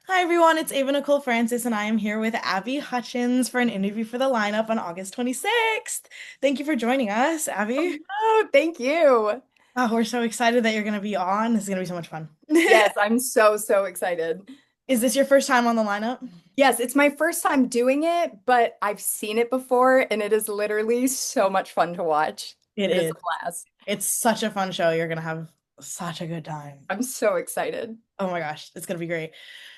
Hi everyone, it's Ava Nicole Francis, and I am here with Abby Hutchins for an interview for the lineup on August 26th. Thank you for joining us, Abby. Oh, thank you. Oh, we're so excited that you're going to be on. This is going to be so much fun. Yes, I'm so excited. Is this your first time on the lineup? Yes, it's my first time doing it, but I've seen it before and it is literally so much fun to watch. It It is is. a blast. It's such a fun show. You're going to have such a good time. I'm so excited. Oh my gosh, it's going to be great.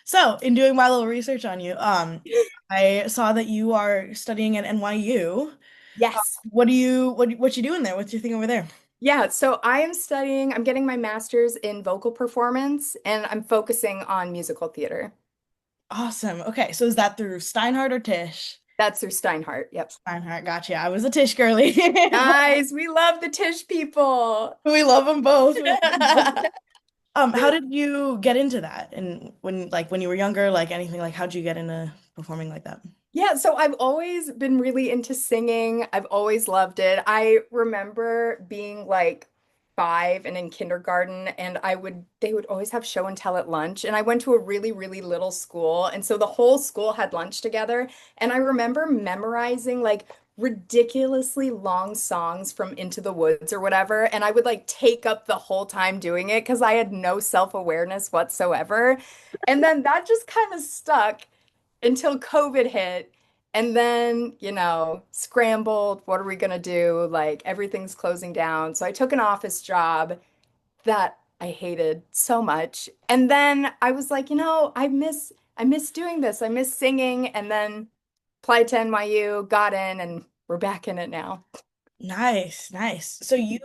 So, in doing my little research on you, I saw that you are studying at NYU. Yes. What you doing there? What's your thing over there? Yeah, so I am studying, I'm getting my master's in vocal performance and I'm focusing on musical theater. Awesome. Okay, so is that through Steinhardt or Tisch? That's through Steinhardt. Yep. Steinhardt, gotcha. I was a Tisch girly. Nice. We love the Tisch people. We love them both. We love them both. How did you get into that? And when you were younger, like anything, like how'd you get into performing like that? Yeah, so I've always been really into singing. I've always loved it. I remember being like 5 and in kindergarten, and they would always have show and tell at lunch. And I went to a really little school, and so the whole school had lunch together. And I remember memorizing like ridiculously long songs from Into the Woods or whatever. And I would like take up the whole time doing it because I had no self-awareness whatsoever. And then that just kind of stuck until COVID hit. And then, scrambled. What are we going to do? Like everything's closing down. So I took an office job that I hated so much. And then I was like, I miss doing this. I miss singing. And then applied to NYU, got in, and we're back in it now. Nice, nice. So you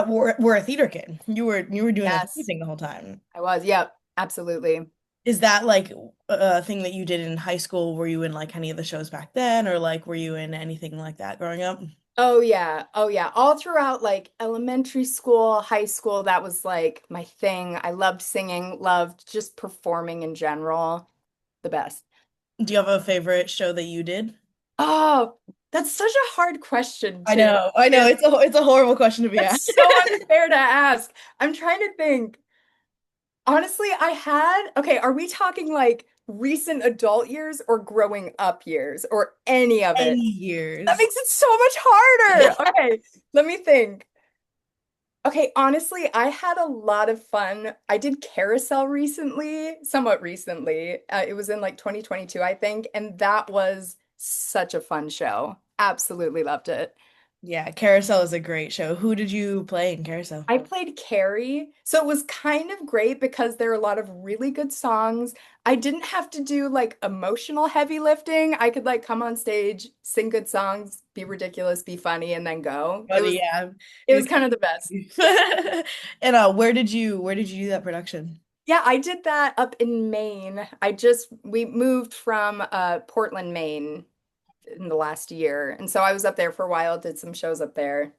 were a theater kid. You were doing the theater Yes, thing the whole time. I was. Yep, absolutely. Is that like a thing that you did in high school? Were you in like any of the shows back then, or like were you in anything like that growing up? Oh yeah. Oh yeah. All throughout like elementary school, high school, that was like my thing. I loved singing, loved just performing in general. The best. Do you have a favorite show that you did? Oh, that's such a hard question I too. know, I know. Because It's a horrible question to be that's asked. so unfair to ask. I'm trying to think. Honestly, okay, are we talking like recent adult years or growing up years or any of Any it? That years. makes it so much harder. Okay, let me think. Okay, honestly, I had a lot of fun. I did Carousel recently, somewhat recently. It was in like 2022, I think, and that was such a fun show. Absolutely loved it. Yeah, Carousel is a great show. Who did you play in Carousel? I played Carrie, so it was kind of great because there are a lot of really good songs. I didn't have to do like emotional heavy lifting. I could like come on stage, sing good songs, be ridiculous, be funny, and then go. It Buddy, was yeah. it was kind of the best. And where did you do that production? Yeah, I did that up in Maine. We moved from Portland, Maine in the last year. And so I was up there for a while, did some shows up there.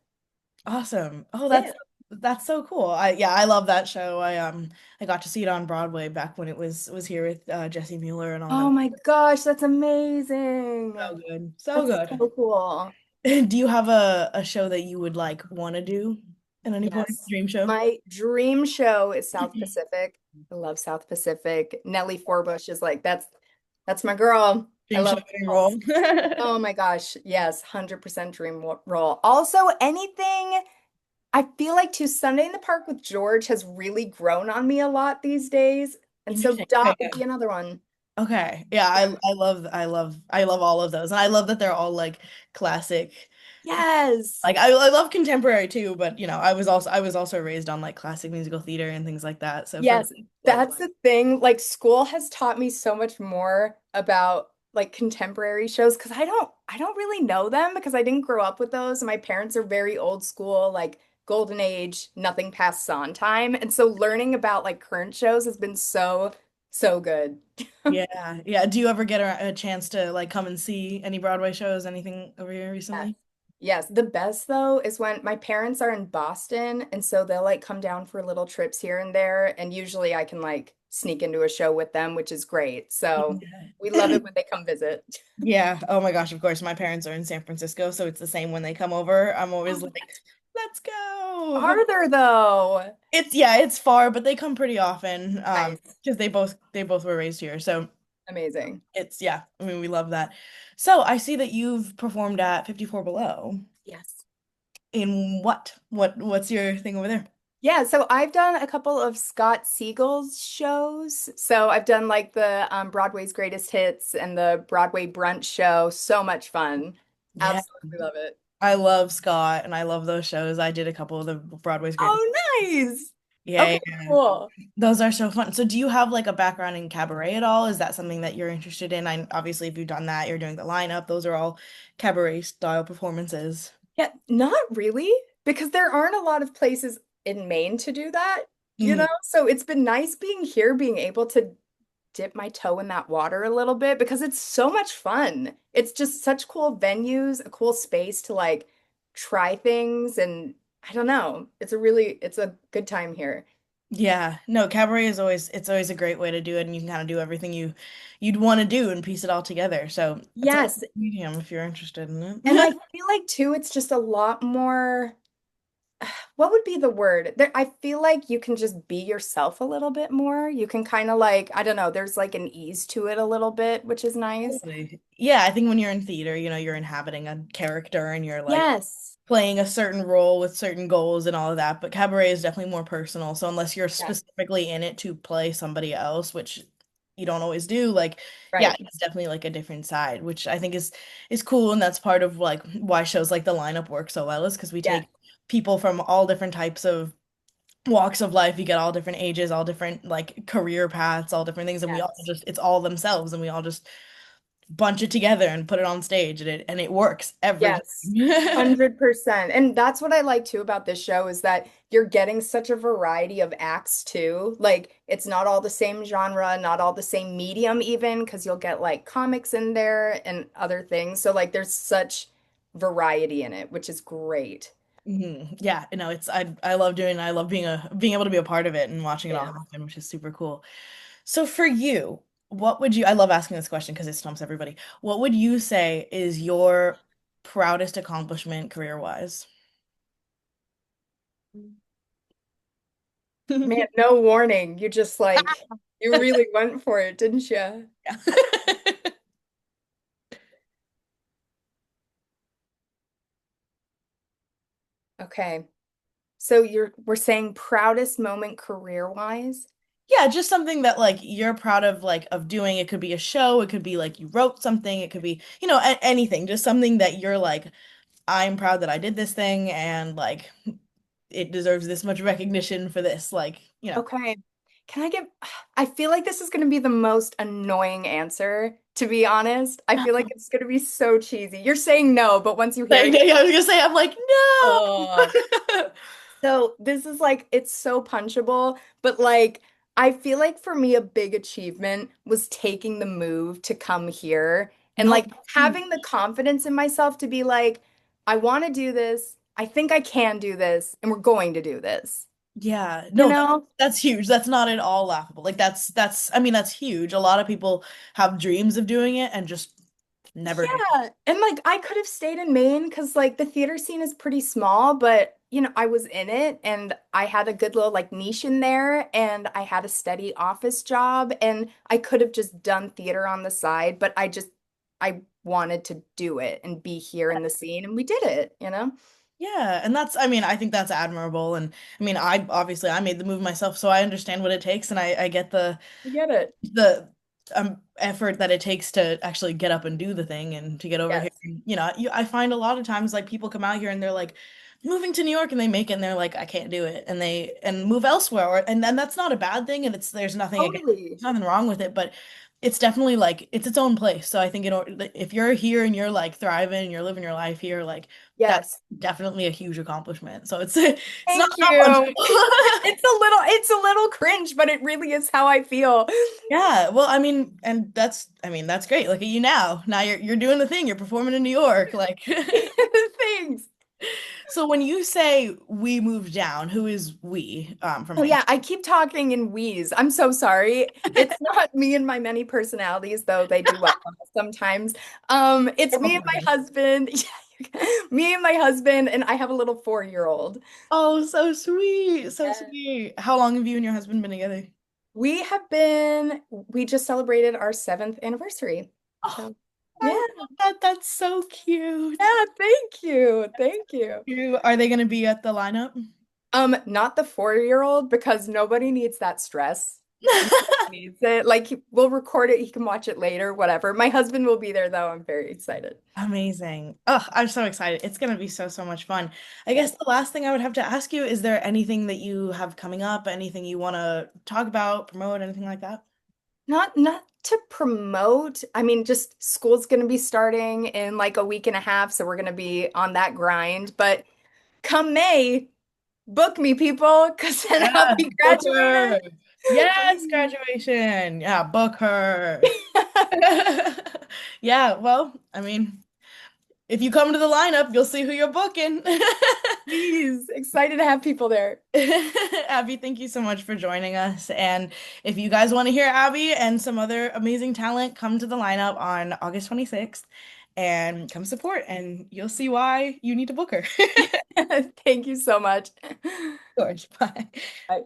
Awesome. Oh, Yeah. that's so cool. I love that show. I got to see it on Broadway back when it was here with Jesse Mueller and all Oh them. my gosh, that's amazing. So good. So That's good. so cool. Do you have a show that you would like want to do at any point? Yes. Dream show? My dream show is South Pacific. I love South Pacific. Nellie Forbush is like that's my girl. I Dream show love her. getting role. Oh my gosh. Yes, 100% role. Also, anything I feel like too, Sunday in the Park with George has really grown on me a lot these days. And so Interesting. Okay, Dot would yeah. be another one. Okay. Yeah, I love all of those. And I love that they're all like classic. Yes. Like I love contemporary too, but I was also raised on like classic musical theater and things like that. So for me, Yes, like that's the thing. Like school has taught me so much more about like contemporary shows because I don't really know them because I didn't grow up with those. And my parents are very old school, like golden age, nothing past Sondheim. And so learning about like current shows has been so good. yeah, yeah. Do you ever get a chance to like come and see any Broadway shows, anything over here Yes. recently? Yes, the best though is when my parents are in Boston and so they'll like come down for little trips here and there and usually I can like sneak into a show with them, which is great. So we love Yeah. it when they come visit. Yeah. Oh my gosh, of course. My parents are in San Francisco, so it's the same when they come over. I'm always Oh, like, what? Let's go. Are there though? It's yeah, it's far, but they come pretty often. Nice. Because they both were raised here. So Amazing. it's yeah, I mean we love that. So I see that you've performed at 54 Below. Yes. In what? What's your thing over there? Yeah, so I've done a couple of Scott Siegel's shows. So I've done like the Broadway's Greatest Hits and the Broadway Brunch show. So much fun. Yeah. Absolutely love it. I love Scott and I love those shows. I did a couple of the Broadway's Greatest. Oh, nice. Yeah, Okay, yeah. cool. Those are so fun. So do you have like a background in cabaret at all? Is that something that you're interested in? I obviously if you've done that, you're doing the lineup. Those are all cabaret style performances. Yeah, not really, because there aren't a lot of places in Maine to do that, you Mhm. know? So it's been nice being here, being able to dip my toe in that water a little bit because it's so much fun. It's just such cool venues, a cool space to like try things and I don't know. It's a good time here. Yeah. No, cabaret is always it's always a great way to do it and you can kind of do everything you'd want to do and piece it all together. So it's a Yes, medium if you're interested in and I it. feel like too it's just a lot more what would be the word? There, I feel like you can just be yourself a little bit more. You can kind of like, I don't know, there's like an ease to it a little bit, which is nice. Totally. Yeah, I think when you're in theater, you're inhabiting a character and you're like Yes. playing a certain role with certain goals and all of that. But cabaret is definitely more personal. So unless you're Yes. specifically in it to play somebody else, which you don't always do, like yeah, Right. it's definitely like a different side, which I think is cool. And that's part of like why shows like the lineup work so well is because we Yes. take people from all different types of walks of life. You get all different ages, all different like career paths, all different things, and we all Yes. just it's all themselves, and we all just bunch it together and put it on stage, and it works every Yes, time. 100%. And that's what I like too about this show is that you're getting such a variety of acts too. Like it's not all the same genre, not all the same medium even, because you'll get like comics in there and other things. So like there's such variety in it, which is great. Yeah, you know, it's I love doing it. I love being able to be a part of it and watching it all Yeah. happen, which is super cool. So for you, what would you I love asking this question because it stumps everybody. What would you say is your proudest accomplishment career-wise? Man, no warning. You just like, you really went for it, didn't you? Yeah. Okay. So we're saying proudest moment career-wise? Yeah, just something that like you're proud of like of doing. It could be a show, it could be like you wrote something, it could be, anything, just something that you're like, I'm proud that I did this thing and like it deserves this much recognition for this, Okay. Can I give, I feel like this is going to be the most annoying answer, to be honest. I feel like it's going to be so cheesy. You're saying no, but once you hear Like, it, I was gonna say, I'm like, oh. no. So this is like, it's so punchable, but like, I feel like for me, a big achievement was taking the move to come here and No, like that's having huge. the confidence in myself to be like, I want to do this. I think I can do this, and we're going to do this. Yeah, You no, know? that's huge. That's not at all laughable. Like that's I mean that's huge. A lot of people have dreams of doing it and just never do. Yeah. And like I could have stayed in Maine because like the theater scene is pretty small, but I was in it and I had a good little like niche in there and I had a steady office job and I could have just done theater on the side, but I wanted to do it and be here in the scene and we did it? Yeah, and that's I mean, I think that's admirable and I mean, I made the move myself, so I understand what it takes and I get I get it. the effort that it takes to actually get up and do the thing and to get over here. Yes. I find a lot of times like people come out here and they're like moving to New York and they make it and they're like I can't do it and they and move elsewhere and then that's not a bad thing and it's there's nothing again Totally. there's nothing wrong with it, but it's definitely like it's its own place. So I think if you're here and you're like thriving and you're living your life here, like that's Yes. definitely a huge accomplishment. So it's not Thank that you. much. It's a little cringe, but it really is how I feel. Yeah, well, I mean, and that's great. Look at you now. Now you're doing the thing. You're performing in New York. Like, Thanks. so when you say we moved down, who is we from Oh me? yeah, I keep talking in wheeze. I'm so sorry. It's not me and my many personalities, though they do welcome us sometimes. It's We're me both and my fine. husband. Me and my husband, and I have a little 4-year-old. Oh, so sweet. So Yeah. sweet. How long have you and your husband been together? We just celebrated our 7th anniversary. Oh, So, I yeah. love that. That's so cute. Yeah, thank you. Thank you. Are they going to be at the lineup? Not the 4-year-old because nobody needs that stress. Nobody needs it. Like we'll record it, he can watch it later, whatever. My husband will be there though. I'm very excited. Amazing. Oh, I'm so excited. It's going to be so, so much fun. I Yeah. guess the last thing I would have to ask you, is there anything that you have coming up, anything you want to talk about, promote, anything like that? Not to promote. I mean, just school's gonna be starting in like a week and a half, so we're gonna be on that grind. But come May, book me, people, because then I'll Yes, be book graduated. her. Yes, Please. graduation. Yeah, book her. Yeah, well, I mean, if you come to the lineup, you'll see who you're booking. Please. Excited to have people there. Abby, thank you so much for joining us. And if you guys want to hear Abby and some other amazing talent, come to the lineup on August 26th and come support, and you'll see why you need to book her. Of Thank you so much. course. Bye. Bye.